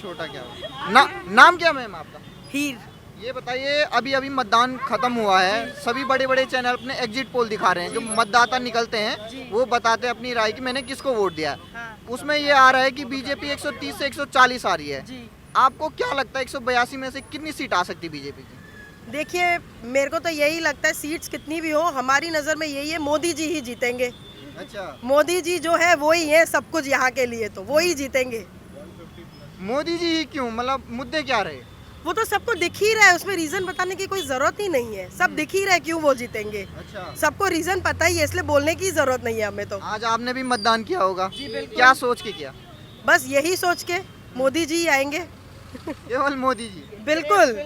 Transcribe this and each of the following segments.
छोटा क्या हो नाम क्या मैम आपका? हीर। ये बताइए, अभी अभी मतदान खत्म हुआ है, सभी बड़े बड़े चैनल अपने एग्जिट पोल दिखा रहे हैं, जो मतदाता निकलते हैं वो बताते हैं अपनी राय कि मैंने किसको वोट दिया है। हाँ। उसमें ये आ रहा है कि बीजेपी 130 से 140 आ रही है। जी। आपको क्या लगता है 182 में से कितनी सीट आ सकती है बीजेपी की? देखिए, मेरे को तो यही लगता है, सीट्स कितनी भी हो, हमारी नज़र में यही है, मोदी जी ही जीतेंगे। अच्छा, मोदी जी जो है वो ही है सब कुछ यहाँ के लिए, तो वो ही जीतेंगे। मोदी जी ही क्यों, मतलब मुद्दे क्या रहे? वो तो सबको दिख ही रहा है, उसमें रीजन बताने की कोई जरूरत ही नहीं है, सब दिख ही रहा है क्यों वो जीतेंगे। अच्छा, सबको रीजन पता ही है, इसलिए बोलने की जरूरत नहीं है हमें तो। आज आपने भी मतदान किया होगा, जी, बिल्कुल। क्या सोच के किया? बस यही सोच के मोदी जी ही आएंगे। केवल मोदी जी? बिल्कुल।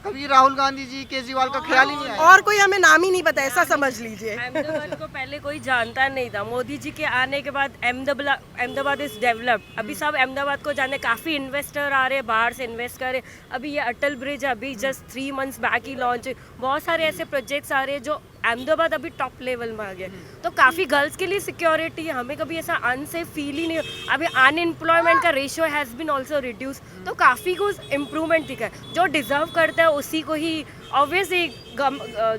कभी राहुल गांधी जी, केजरीवाल का ख्याल ही नहीं आया? और कोई हमें नाम ही नहीं पता, ऐसा समझ लीजिए। अहमदाबाद को पहले कोई जानता नहीं था, मोदी जी के आने के बाद अहमदाबाद इज डेवलप्ड। अभी सब अहमदाबाद को जाने, काफ़ी इन्वेस्टर आ रहे हैं बाहर से इन्वेस्ट कर रहे हैं। अभी ये अटल ब्रिज अभी जस्ट 3 मंथ्स बैक ही लॉन्च, बहुत सारे ऐसे प्रोजेक्ट्स आ रहे हैं जो अहमदाबाद अभी टॉप लेवल में आ गया। तो काफ़ी गर्ल्स के लिए सिक्योरिटी है, हमें कभी ऐसा अनसेफ फील ही नहीं। अभी अनएम्प्लॉयमेंट का ratio has been also reduce, तो काफ़ी कुछ इम्प्रूवमेंट दिखा है। जो डिजर्व करता है उसी को ही, ऑब्वियसली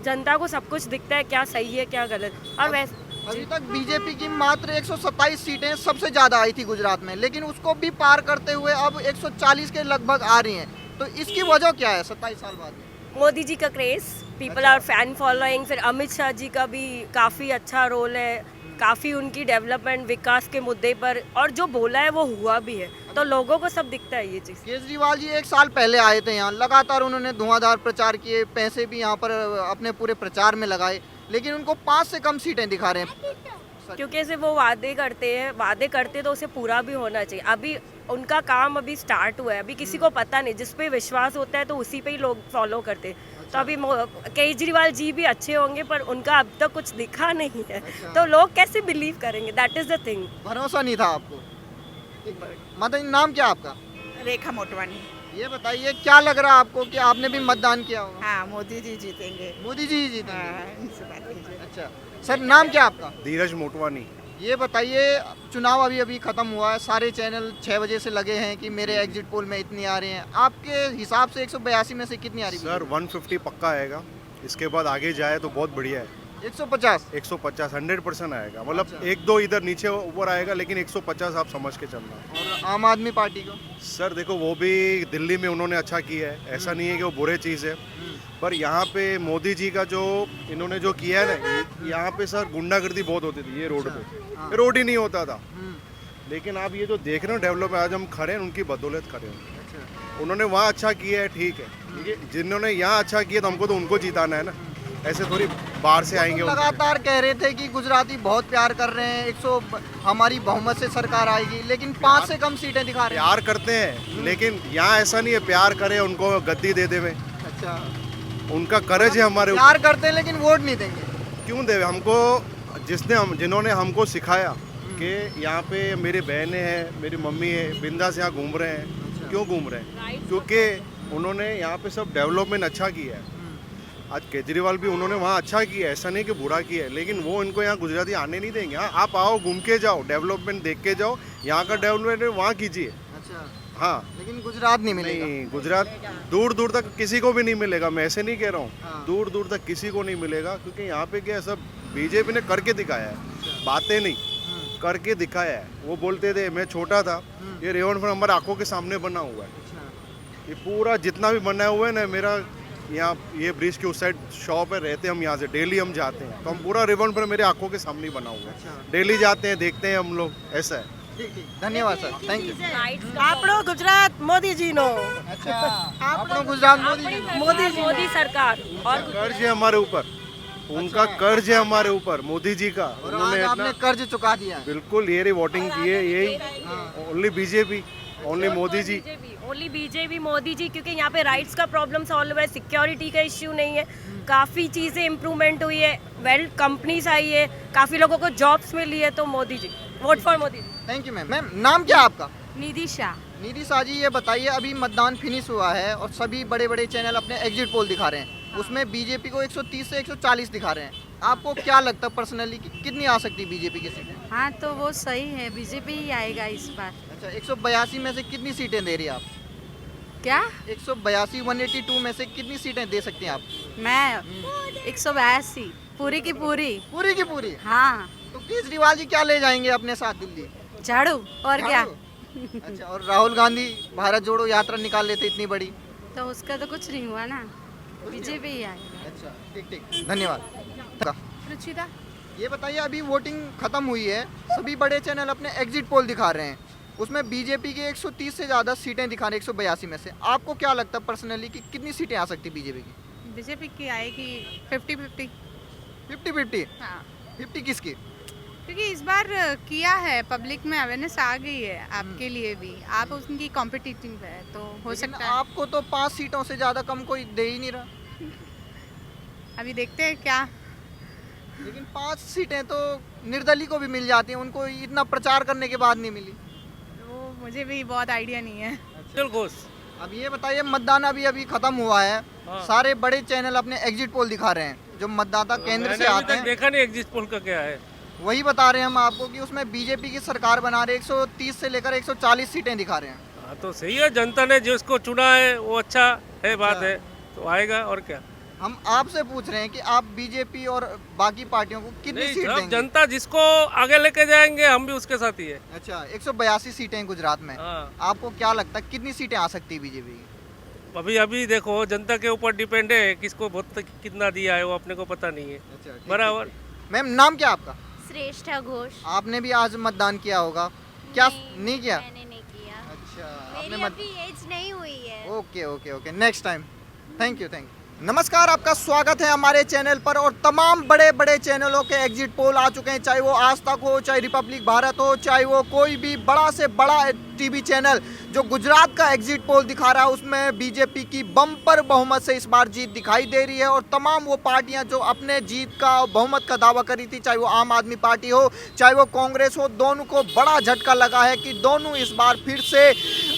जनता को सब कुछ दिखता है क्या सही है क्या गलत। और वैसे अभी तक बीजेपी की मात्र 127 सीटें सबसे ज्यादा आई थी गुजरात में, लेकिन उसको भी पार करते हुए अब 140 के लगभग आ रही हैं। तो इसकी वजह क्या है 27 साल बाद? मोदी जी का craze, people are fan following. फिर अमित शाह जी का भी काफ़ी अच्छा रोल है, काफ़ी उनकी डेवलपमेंट विकास के मुद्दे पर, और जो बोला है वो हुआ भी है, तो लोगों को सब दिखता है ये चीज़। केजरीवाल जी 1 साल पहले आए थे यहाँ, लगातार उन्होंने धुआंधार प्रचार किए, पैसे भी यहाँ पर अपने पूरे प्रचार में लगाए, लेकिन उनको 5 से कम सीटें दिखा रहे हैं। क्योंकि से वो वादे करते तो उसे पूरा भी होना चाहिए। अभी उनका काम अभी स्टार्ट हुआ है, अभी किसी को पता नहीं, जिस पे विश्वास होता है तो उसी पे ही लोग फॉलो करते हैं। तो अभी केजरीवाल जी भी अच्छे होंगे, पर उनका अब तक कुछ दिखा नहीं है, तो लोग कैसे बिलीव करेंगे? That is the thing. भरोसा नहीं था आपको? माता जी, नाम क्या आपका? रेखा मोटवानी। ये बताइए, क्या लग रहा है आपको कि आपने भी मतदान किया होगा? हाँ, मोदी जी जीतेंगे। मोदी जी ही जीतेंगे? हाँ, इनसे बात कीजिए। अच्छा सर, नाम क्या आपका? धीरज मोटवानी। ये बताइए, चुनाव अभी अभी खत्म हुआ है, सारे चैनल 6 बजे से लगे हैं कि मेरे एग्जिट पोल में इतनी आ रही हैं, आपके हिसाब से 182 में से कितनी आ रही है? सर 150 पक्का आएगा, इसके बाद आगे जाए तो बहुत बढ़िया है। 150? 150 100% आएगा, मतलब एक दो इधर नीचे ऊपर आएगा, लेकिन 150 आप समझ के चलना। और आम आदमी पार्टी को? सर देखो, वो भी दिल्ली में उन्होंने अच्छा किया है, ऐसा नहीं है कि वो बुरे चीज़ है, पर यहाँ पे मोदी जी का जो इन्होंने जो किया है ना, यहाँ पे सर गुंडागर्दी बहुत होती थी ये रोड पे, रोड ही नहीं होता था। लेकिन आप ये जो देख रहे हो डेवलप, आज हम खड़े हैं उनकी बदौलत खड़े हैं। उन्होंने वहाँ अच्छा किया है, ठीक है, जिन्होंने यहाँ अच्छा किया तो हमको तो उनको जिताना है ना, ऐसे थोड़ी बाहर से आएंगे। लगातार कह रहे थे कि गुजराती बहुत प्यार कर रहे हैं, 100 हमारी बहुमत से सरकार आएगी, लेकिन 5 से कम सीटें दिखा रहे हैं। प्यार करते हैं, लेकिन यहाँ ऐसा नहीं है प्यार करे उनको गद्दी दे देवे। अच्छा, उनका कर्ज है हमारे ऊपर। प्यार करते हैं लेकिन वोट नहीं देंगे? क्यों देवे हमको? जिन्होंने हमको सिखाया कि यहाँ पे मेरी बहनें हैं, मेरी मम्मी है, बिंदास यहाँ घूम रहे हैं। क्यों घूम रहे हैं? क्योंकि उन्होंने यहाँ पे सब डेवलपमेंट अच्छा किया है। आज केजरीवाल भी उन्होंने वहाँ अच्छा किया है, ऐसा नहीं कि बुरा किया है, लेकिन वो इनको यहाँ गुजराती आने नहीं देंगे। हाँ, आप आओ, घूम के जाओ, डेवलपमेंट देख के जाओ, यहाँ का डेवलपमेंट वहाँ कीजिए। अच्छा, हाँ, लेकिन गुजरात नहीं मिलेगा? नहीं, गुजरात दूर दूर तक किसी को भी नहीं मिलेगा, मैं ऐसे नहीं कह रहा हूँ। हाँ। दूर दूर तक किसी को नहीं मिलेगा, क्योंकि यहाँ पे क्या है, सब बीजेपी ने करके दिखाया है, बातें नहीं, करके दिखाया है। वो बोलते थे, मैं छोटा था, ये रेवनफ्रंट हमारे आंखों के सामने बना हुआ है। ये पूरा जितना भी बना हुआ है ना, मेरा यहाँ ये ब्रिज के उस साइड शॉप है, रहते हम यहाँ से, डेली हम जाते हैं, तो हम पूरा रिवरफ्रंट मेरे आंखों के सामने ही बना हुआ है। डेली जाते हैं, देखते हैं हम लोग, ऐसा है। ठीक ठीक, धन्यवाद सर, थैंक यू। આપણો ગુજરાત મોદીજીનો। अच्छा, આપણો गुजरात मोदी सरकार, और कर्ज है हमारे ऊपर, उनका कर्ज है हमारे ऊपर, मोदी जी का। और आज उन्होंने आपने कर्ज चुका दिया है। बिल्कुल ये रही वोटिंग की है, यही only BJP, only Modi ji. Only BJP Modi ji, क्योंकि यहाँ पे राइट्स का प्रॉब्लम सॉल्व है, सिक्योरिटी का इश्यू नहीं है, काफ़ी चीज़ें इम्प्रूवमेंट हुई है, वेल कंपनीज आई है, काफ़ी लोगों को जॉब्स मिली है, तो Modi ji, vote for Modi. Thank you ma'am. Ma'am, नाम क्या आपका? निधि शाह। निधि शाह जी, ये बताइए, अभी मतदान फिनिश हुआ है और सभी बड़े बड़े चैनल अपने एग्जिट पोल दिखा रहे हैं, उसमें बीजेपी को 130 से 140 दिखा रहे हैं। आपको क्या लगता है पर्सनली कि कितनी आ सकती है बीजेपी की सीटें? हाँ, तो वो सही है, बीजेपी ही आएगा इस बार। अच्छा 182 में से कितनी सीटें दे रही हैं आप? क्या 182 182 में से कितनी सीटें दे सकती हैं आप? मैं 182 पूरी की पूरी। पूरी की पूरी। हाँ तो केजरीवाल जी क्या ले जाएंगे अपने साथ दिल्ली? झाड़ू और क्या। झाड़ू? अच्छा और राहुल गांधी भारत जोड़ो यात्रा निकाल लेते इतनी बड़ी। तो उसका तो कुछ नहीं हुआ ना, बीजेपी ही आएगा। अच्छा ठीक ठीक धन्यवाद। रुचिता ये बताइए अभी वोटिंग खत्म हुई है, सभी बड़े चैनल अपने एग्जिट पोल दिखा रहे हैं, उसमें बीजेपी की 130 से ज़्यादा सीटें दिखा रहे हैं 182 में से। आपको क्या लगता है पर्सनली कि कितनी सीटें आ सकती बीजेपी की? बीजेपी की आएगी 50-50। 50-50? हाँ 50 किसकी? क्योंकि इस बार किया है, पब्लिक में अवेयरनेस आ गई है आपके लिए भी, आप उनकी कॉम्पिटिटिव है तो हो लेकिन सकता है। आपको तो 5 सीटों से ज़्यादा कम कोई दे ही नहीं रहा। अभी देखते हैं क्या। लेकिन 5 सीटें तो निर्दलीय को भी मिल जाती हैं, उनको इतना प्रचार करने के बाद नहीं मिली। वो मुझे भी बहुत आइडिया नहीं है। घोष। अब ये बताइए मतदान अभी अभी खत्म हुआ है, सारे बड़े चैनल अपने एग्जिट पोल दिखा रहे हैं, जो मतदाता केंद्र से आते हैं देखा नहीं एग्जिट पोल का क्या है। वही बता रहे हैं हम आपको कि उसमें बीजेपी की सरकार बना रहे 130 से लेकर 140 सीटें दिखा रहे हैं। हाँ तो सही है, जनता ने जिसको चुना है वो अच्छा है, बात है तो आएगा और क्या। हम आपसे पूछ रहे हैं कि आप बीजेपी और बाकी पार्टियों को कितनी नहीं सीट सब देंगे? जनता जिसको आगे लेके जाएंगे हम भी उसके साथ ही है। अच्छा 182 सीटें हैं गुजरात में, हाँ आपको क्या लगता है कितनी सीटें आ सकती है बीजेपी की? अभी अभी देखो जनता के ऊपर डिपेंड है, किसको वोट कितना दिया है वो अपने को पता नहीं है। अच्छा ठीक, बराबर। ठीक। मैम नाम क्या आपका? श्रेष्ठा घोष। आपने भी आज मतदान किया होगा क्या? नहीं किया? मैंने नहीं किया। अच्छा मेरी आपने अभी एज नहीं हुई है। Okay okay okay next time. Thank you thank you. नमस्कार, आपका स्वागत है हमारे चैनल पर। और तमाम बड़े बड़े चैनलों के एग्जिट पोल आ चुके हैं, चाहे वो आज तक हो, चाहे रिपब्लिक भारत हो, चाहे वो कोई भी बड़ा से बड़ा टीवी चैनल जो गुजरात का एग्जिट पोल दिखा रहा है, उसमें बीजेपी की बम्पर बहुमत से इस बार जीत दिखाई दे रही है। और तमाम वो पार्टियां जो अपने जीत का बहुमत का दावा करी थी, चाहे वो आम आदमी पार्टी हो, चाहे वो कांग्रेस हो, दोनों को बड़ा झटका लगा है कि दोनों इस बार फिर से,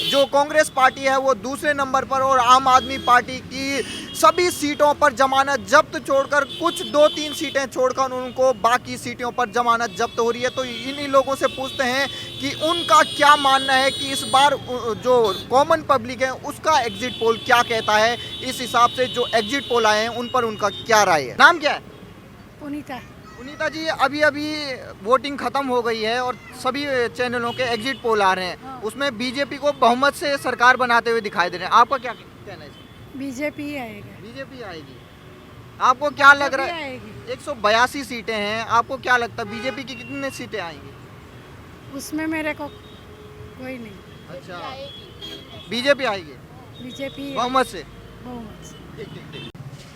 जो कांग्रेस पार्टी है वो दूसरे नंबर पर और आम आदमी पार्टी की सभी सीटों पर जमानत जब्त छोड़कर, कुछ 2-3 सीटें छोड़कर उनको बाकी सीटों पर जमानत जब्त हो रही है। तो इन्हीं लोगों से पूछते हैं कि उनका क्या मानना है कि इस बार जो कॉमन पब्लिक है उसका एग्जिट पोल क्या कहता है, इस हिसाब से जो एग्जिट पोल आए हैं उन पर उनका क्या राय है। नाम क्या है? पुनीता। पुनीता जी, अभी अभी वोटिंग खत्म हो गई है और सभी चैनलों के एग्जिट पोल आ रहे हैं, उसमें बीजेपी को बहुमत से सरकार बनाते हुए दिखाई दे रहे हैं, आपका क्या कहना है? बीजेपी ही आएगा। बीजेपी आएगी। आपको क्या लग रहा है? आएगी। 182 सीटें हैं, आपको क्या लगता है बीजेपी की कितनी सीटें आएंगी? उसमें मेरे को कोई नहीं। अच्छा बीजेपी आएगी बीजेपी बहुमत से। बहुमत से। ठीक ठीक ठीक।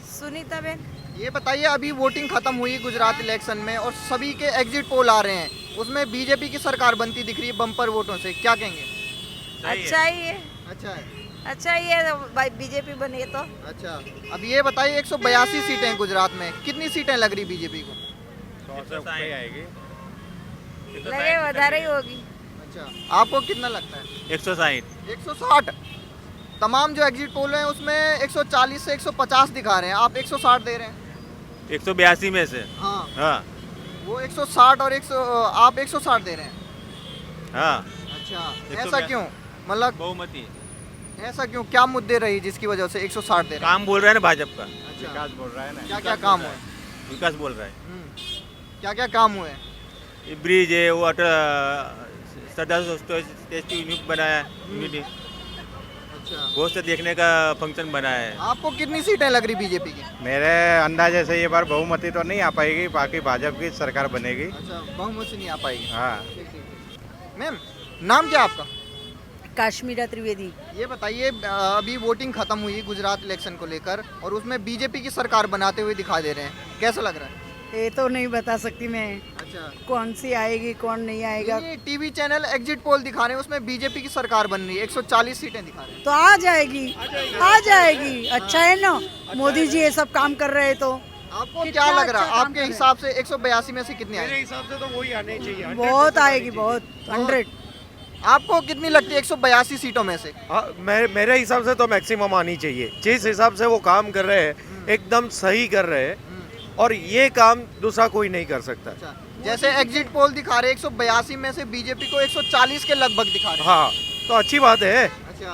सुनीता बेन। ये बताइए अभी वोटिंग खत्म हुई गुजरात इलेक्शन में और सभी के एग्जिट पोल आ रहे हैं, उसमें बीजेपी की सरकार बनती दिख रही है बम्पर वोटों से, क्या कहेंगे? अच्छा ही है, अच्छा है। अच्छा ही है भाई, बीजेपी बने तो। अच्छा अब ये बताइए 182 सीटें हैं गुजरात में, कितनी सीटें लग रही बीजेपी को? लगे વધારે ही होगी। अच्छा आपको कितना लगता है? 160। 160। तमाम जो एग्जिट पोल हैं उसमें 140 से 150 दिखा रहे हैं, आप 160 दे रहे हैं। 182 में से। हाँ हाँ वो 160 और 100, आप 160 दे रहे हैं। हाँ। अच्छा 182 ऐसा क्यों? मतलब बहुमती ऐसा क्यों, क्या मुद्दे रही जिसकी वजह से 160 दे रहे हैं? काम बोल रहा है ना भाजपा। अच्छा विकास बोल रहा है ना। क्या क्या काम हुए? विकास बोल रहा है। क्या क्या काम हुए? ये ब्रिज है, वो सरदार टेस्टी यूनिट बनाया यूनिटी, अच्छा बहुत से देखने का फंक्शन बनाया है। आपको कितनी सीटें लग रही बीजेपी की? मेरे अंदाजे से ये बार बहुमती तो नहीं आ पाएगी, बाकी भाजपा की सरकार बनेगी। अच्छा बहुमत से नहीं आ पाएगी। हाँ। ठीक ठीक ठीक। मैम नाम क्या आपका? काश्मीरा त्रिवेदी। ये बताइए अभी वोटिंग खत्म हुई गुजरात इलेक्शन को लेकर और उसमें बीजेपी की सरकार बनाते हुए दिखाई दे रहे हैं, कैसा लग रहा है? ये तो नहीं बता सकती मैं, अच्छा कौन सी आएगी कौन नहीं आएगा। ये टीवी चैनल एग्जिट पोल दिखा रहे हैं, उसमें बीजेपी की सरकार बन रही है, 140 सीटें दिखा रहे हैं। तो आ जाएगी। अच्छा है ना, मोदी जी ये सब काम कर रहे हैं तो। आपको कितना क्या लग रहा है? अच्छा काम आपके कर रहे हिसाब से 182 में से कितनी मेरे आएगी? हिसाब से तो वही आने चाहिए। बहुत आएगी, बहुत 100। आपको कितनी लगती है 182 सीटों में से? मेरे हिसाब से तो मैक्सिमम आनी चाहिए। जिस हिसाब से वो काम कर रहे हैं एकदम सही कर रहे हैं और ये काम दूसरा कोई नहीं कर सकता। अच्छा जैसे एग्जिट पोल दिखा रहे 182 में से बीजेपी को 140 के लगभग दिखा रहे हैं। हाँ तो अच्छी बात है। अच्छा,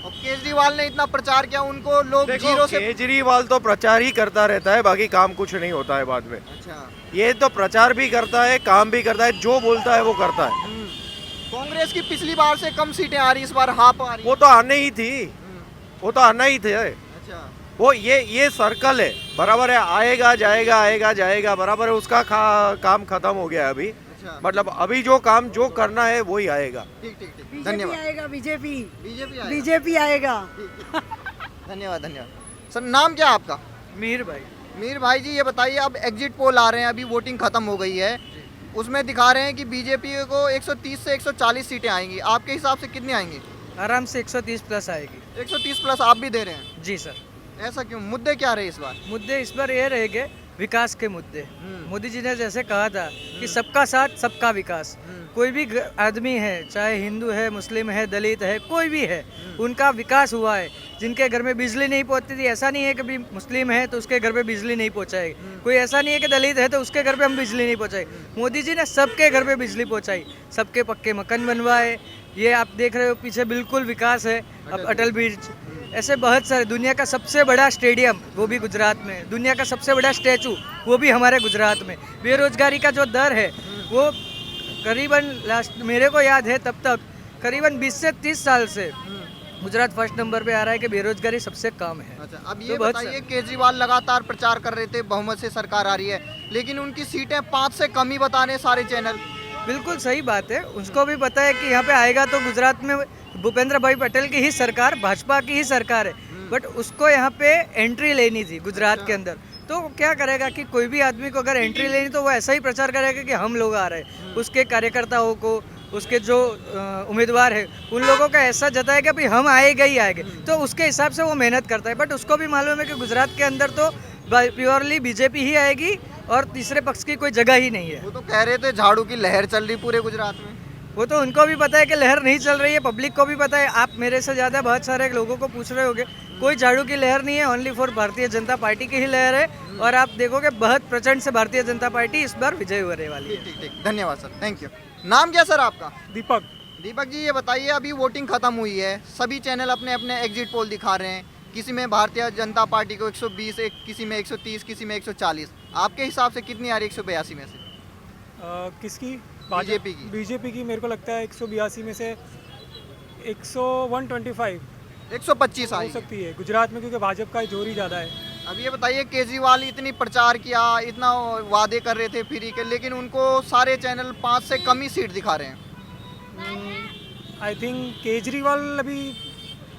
और केजरीवाल ने इतना प्रचार किया, उनको लोग देखो, जीरो से। केजरीवाल तो प्रचार ही करता रहता है, बाकी काम कुछ नहीं होता है बाद में। अच्छा, ये तो प्रचार भी करता है, काम भी करता है, जो बोलता है वो करता है। कांग्रेस की पिछली बार से कम सीटें आ रही, इस बार हाफ आ रही। वो तो आने ही थी, वो तो आना ही थे। अच्छा, वो ये सर्कल है, बराबर है, आएगा जाएगा बराबर है, उसका काम खत्म हो गया है अभी। अच्छा, मतलब अभी जो काम जो करना है वही आएगा। ठीक ठीक ठीक, धन्यवाद। आएगा बीजेपी बीजेपी आएगा। धन्यवाद धन्यवाद। सर नाम क्या है आपका? मीर भाई। मीर भाई जी, ये बताइए, अब एग्जिट पोल आ रहे हैं, अभी वोटिंग खत्म हो गई है, उसमें दिखा रहे हैं कि बीजेपी को 130 से 140 सीटें आएंगी। आपके हिसाब से कितनी आएंगी? आराम से 130 प्लस आएगी। 130 प्लस आप भी दे रहे हैं? जी सर। ऐसा क्यों? मुद्दे क्या रहे इस बार? मुद्दे इस बार ये रहेंगे विकास के मुद्दे। मोदी जी ने जैसे कहा था कि सबका साथ सबका विकास। कोई भी आदमी है, चाहे हिंदू है, मुस्लिम है, दलित है, कोई भी है, उनका विकास हुआ है। जिनके घर में बिजली नहीं पहुंचती थी, ऐसा नहीं है कि भी मुस्लिम है तो उसके घर पे बिजली नहीं पहुंचाएगी। कोई ऐसा नहीं है कि दलित है तो उसके घर पे हम बिजली नहीं पहुंचाएगी। मोदी जी ने सबके घर पे बिजली पहुंचाई, सबके पक्के मकान बनवाए। ये आप देख रहे हो पीछे बिल्कुल विकास है। अब अटल ब्रिज, ऐसे बहुत सारे, दुनिया का सबसे बड़ा स्टेडियम वो भी गुजरात में, दुनिया का सबसे बड़ा स्टैचू वो भी हमारे गुजरात में। बेरोजगारी का जो दर है वो करीबन लास्ट मेरे को याद है तब तक करीबन 20 से 30 साल से गुजरात फर्स्ट नंबर पे आ रहा है कि बेरोजगारी सबसे कम है। अच्छा, अब तो ये बहुत बताइए, केजरीवाल लगातार प्रचार कर रहे थे बहुमत से सरकार आ रही है, लेकिन उनकी सीटें 5 से कम ही बता रहे सारे चैनल। बिल्कुल सही बात है, उसको भी पता है कि यहाँ पे आएगा तो गुजरात में भूपेंद्र भाई पटेल की ही सरकार, भाजपा की ही सरकार है, बट उसको यहाँ पे एंट्री लेनी थी गुजरात के अंदर। तो क्या करेगा कि कोई भी आदमी को अगर एंट्री लेनी तो वो ऐसा ही प्रचार करेगा कि हम लोग आ रहे हैं। उसके कार्यकर्ताओं को, उसके जो उम्मीदवार है उन लोगों का ऐसा जताएगा कि हम आएगा ही आएंगे, तो उसके हिसाब से वो मेहनत करता है। बट उसको भी मालूम है कि गुजरात के अंदर तो प्योरली बीजेपी ही आएगी और तीसरे पक्ष की कोई जगह ही नहीं है। वो तो कह रहे थे झाड़ू की लहर चल रही पूरे गुजरात में। वो तो उनको भी पता है कि लहर नहीं चल रही है, पब्लिक को भी पता है। आप मेरे से ज़्यादा बहुत सारे लोगों को पूछ रहे होंगे, कोई झाड़ू की लहर नहीं है, only for Bharatiya Janata party की ही लहर है। और आप देखोगे बहुत प्रचंड से भारतीय जनता पार्टी इस बार विजय होने वाली है। ठीक ठीक, धन्यवाद सर, थैंक यू। नाम क्या सर आपका? दीपक। दीपक जी, ये बताइए, अभी वोटिंग खत्म हुई है, सभी चैनल अपने अपने एग्जिट पोल दिखा रहे हैं, किसी में भारतीय जनता पार्टी को 120, किसी में 130, किसी में 140। आपके हिसाब से कितनी आ रही 182 में से? किसकी? बीजेपी की। बीजेपी की मेरे को लगता है 182 में से 125 125 आई। है गुजरात में, क्योंकि भाजपा का जोर ही ज़्यादा है। अब ये बताइए, केजरीवाल इतनी प्रचार किया, इतना वादे कर रहे थे फ्री के, लेकिन उनको सारे चैनल 5 से कम ही सीट दिखा रहे हैं। आई थिंक केजरीवाल अभी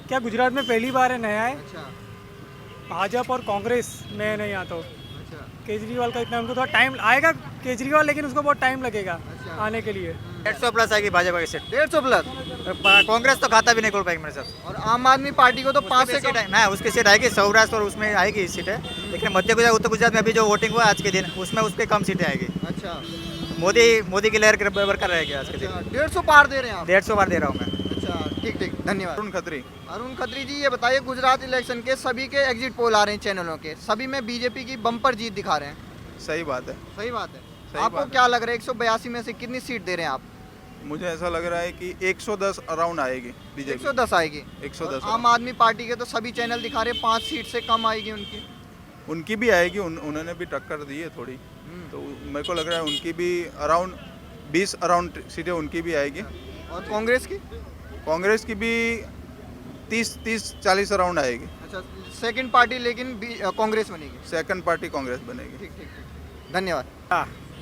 क्या गुजरात में पहली बार है, नया है। अच्छा भाजपा और कांग्रेस नए नए यहाँ तो। अच्छा केजरीवाल का इतना, उनको थोड़ा टाइम आएगा केजरीवाल, लेकिन उसको बहुत टाइम लगेगा अच्छा। आने के लिए। 150 प्लस आएगी भाजपा की सीट। 150 प्लस। कांग्रेस तो खाता भी नहीं खोल पाएगी मेरे साथ। और आम आदमी पार्टी को तो 5 से सीट कम। ना, उसकी सीट आएगी सौराष्ट्र और उसमें आएगी सीटें, लेकिन मध्य गुजरात उत्तर गुजरात में अभी जो वोटिंग हुआ आज के दिन उसमें उसके कम सीटें आएगी। अच्छा, मोदी की लहर के बराबर कर रहेगी आज के दिन। 150 पार दे रहे हैं आप? 150 बार दे रहा हूँ मैं। अच्छा, ठीक ठीक, धन्यवाद। अरुण खत्री। अरुण खत्री जी, ये बताइए, गुजरात इलेक्शन के सभी के एग्जिट पोल आ रहे हैं चैनलों के, सभी में बीजेपी की बम्पर जीत दिखा रहे हैं। सही बात है। सही बात है। सही आपको बात है। क्या लग रहा है, 182 में से कितनी सीट दे रहे हैं आप? मुझे ऐसा लग रहा है कि 110 अराउंड आएगी बीजेपी। 110 आएगी। 110 आम आदमी पार्टी के तो सभी चैनल दिखा रहे हैं 5 सीट से कम आएगी उनकी। उनकी भी आएगी, उन्होंने भी टक्कर दी है थोड़ी, तो मेरे को लग रहा है उनकी भी अराउंड 20 अराउंड सीटें उनकी भी आएगी। और कांग्रेस की? कांग्रेस की भी 30-40 अराउंड आएगी। अच्छा, सेकंड पार्टी लेकिन कांग्रेस बनेगी। सेकंड पार्टी कांग्रेस बनेगी। ठीक ठीक ठीक, धन्यवाद।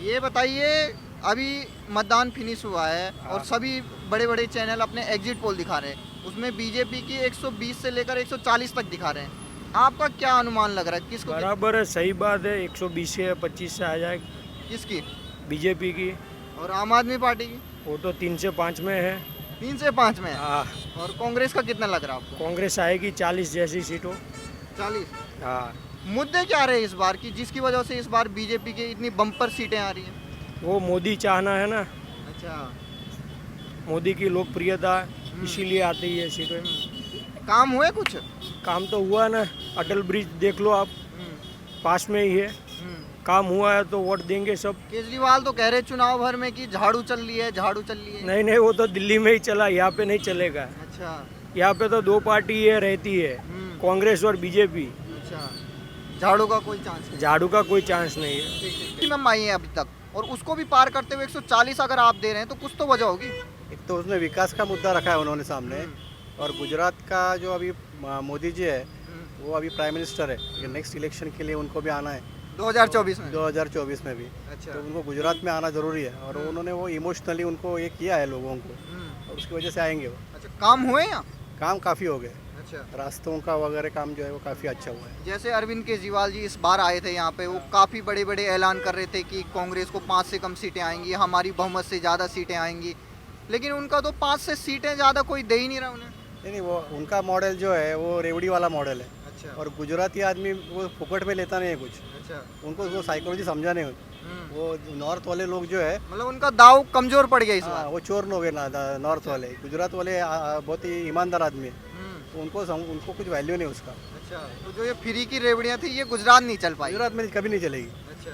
ये बताइए, अभी मतदान फिनिश हुआ है और सभी बड़े बड़े चैनल अपने एग्जिट पोल दिखा रहे हैं, उसमें बीजेपी की 120 से लेकर 140 तक दिखा रहे हैं। आपका क्या अनुमान लग रहा है, किसको? बराबर है, सही बात है। 120 से 25 से आ जाए किसकी? बीजेपी की। और आम आदमी पार्टी की? वो तो 3 से 5 में है। 3 से 5 में है। हाँ, और कांग्रेस का कितना लग रहा है आपको? कांग्रेस आएगी 40 जैसी सीटों। 40। हाँ, मुद्दे क्या रहे इस बार की, जिसकी वजह से इस बार बीजेपी की इतनी बम्पर सीटें आ रही हैं? वो मोदी चाहना है ना, अच्छा, मोदी की लोकप्रियता, इसीलिए आती है सीटें। काम हुए कुछ? काम तो हुआ ना, अटल ब्रिज देख लो आप, पास में ही है, काम हुआ है तो वोट देंगे सब। केजरीवाल तो कह रहे चुनाव भर में कि झाड़ू चल रही है, झाड़ू चल रही है। नहीं नहीं, वो तो दिल्ली में ही चला, यहाँ पे नहीं चलेगा। अच्छा यहाँ पे तो दो पार्टी है रहती है, कांग्रेस और बीजेपी। अच्छा, झाड़ू का कोई चांस नहीं। झाड़ू का कोई चांस नहीं है। मैम आई है अभी तक और उसको भी पार करते हुए 140 अगर आप दे रहे हैं तो कुछ तो वजह होगी। एक तो उसमें विकास का मुद्दा रखा है उन्होंने सामने, और गुजरात का जो अभी मोदी जी है वो अभी प्राइम मिनिस्टर है, नेक्स्ट इलेक्शन के लिए उनको भी आना है 2024 में। 2024 में भी। अच्छा। तो उनको गुजरात में आना ज़रूरी है, और उन्होंने वो इमोशनली उनको ये किया है लोगों को, और उसकी वजह से आएंगे वो। अच्छा, काम हुए यहाँ? काम काफ़ी हो गए, अच्छा, रास्तों का वगैरह काम जो है वो काफ़ी अच्छा हुआ है। जैसे अरविंद केजरीवाल जी इस बार आए थे यहाँ पे, वो काफ़ी बड़े बड़े ऐलान कर रहे थे कि कांग्रेस को 5 से कम सीटें आएंगी, हमारी बहुमत से ज़्यादा सीटें आएंगी, लेकिन उनका तो 5 से सीटें ज़्यादा कोई दे ही नहीं रहा उन्हें। नहीं, वो उनका मॉडल जो है वो रेवड़ी वाला मॉडल है, अच्छा, और गुजराती आदमी वो फुकट में लेता नहीं है कुछ, अच्छा, उनको वो साइकोलॉजी समझा नहीं होती। वो नॉर्थ वाले लोग जो है, मतलब उनका दाव कमजोर पड़ गया इस हाँ, बार। वो चोर लोग है ना नॉर्थ वाले। गुजरात वाले बहुत ही ईमानदार आदमी है, तो उनको कुछ वैल्यू नहीं उसका। अच्छा, तो जो ये फ्री की रेवड़ियाँ थी ये गुजरात नहीं चल पाई। गुजरात में कभी नहीं चलेगी। अच्छा,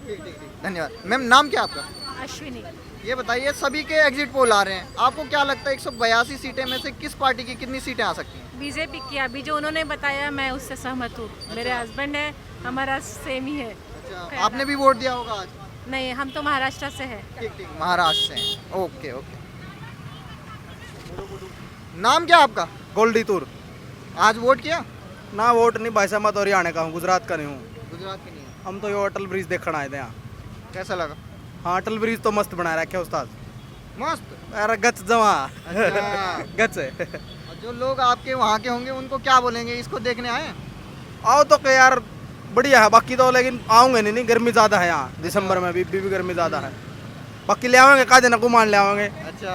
ठीक ठीक ठीक, धन्यवाद। मैम नाम क्या आपका? अश्विनी। ये बताइए, सभी के एग्जिट पोल आ रहे हैं, आपको क्या लगता है 182 सीटें में से किस पार्टी की कितनी सीटें आ सकती हैं? बीजेपी की अभी जो उन्होंने बताया मैं उससे सहमत हूँ। मेरे हस्बैंड है, हमारा सेम ही है। अच्छा, आपने भी वोट दिया होगा आज? नहीं, हम तो महाराष्ट्र से है। ठीक ठीक, महाराष्ट्र से हैं। Okay okay. नाम क्या आपका? गोल्डी तूर। आज वोट किया? ना वोट नहीं भाई साहब, मैं तो हरियाणा का हूँ, गुजरात का नहीं हूँ। गुजरात के नहीं है। हम तो ये अटल ब्रिज देखने आए थे यहाँ। कैसा लगा? हाँ, अटल ब्रिज तो मस्त बनाया रखे उस्ताद। मस्त। अरे गच जमा अच्छा। गच है। और जो लोग आपके वहाँ के होंगे उनको क्या बोलेंगे, इसको देखने आए हैं? आओ तो क्या यार, बढ़िया है। बाकी तो लेकिन आऊँगे नहीं, गर्मी ज़्यादा है यहाँ, दिसंबर में भी गर्मी ज़्यादा है। बाकी ले आवेंगे, का दिन घुमान ले आवेंगे। अच्छा,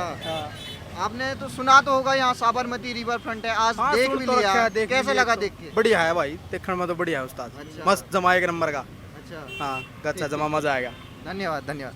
आपने तो सुना तो होगा यहाँ साबरमती रिवर फ्रंट है, आज हाँ, देख सुन भी तो लिया, रखा है, देख भी कैसा लिया लगा तो। देख के? बढ़िया है भाई, देखने में तो बढ़िया है उस्ताद। अच्छा। मस्त जमा एक नंबर का। अच्छा, हाँ, गच्चा जमा, मजा आएगा। धन्यवाद धन्यवाद।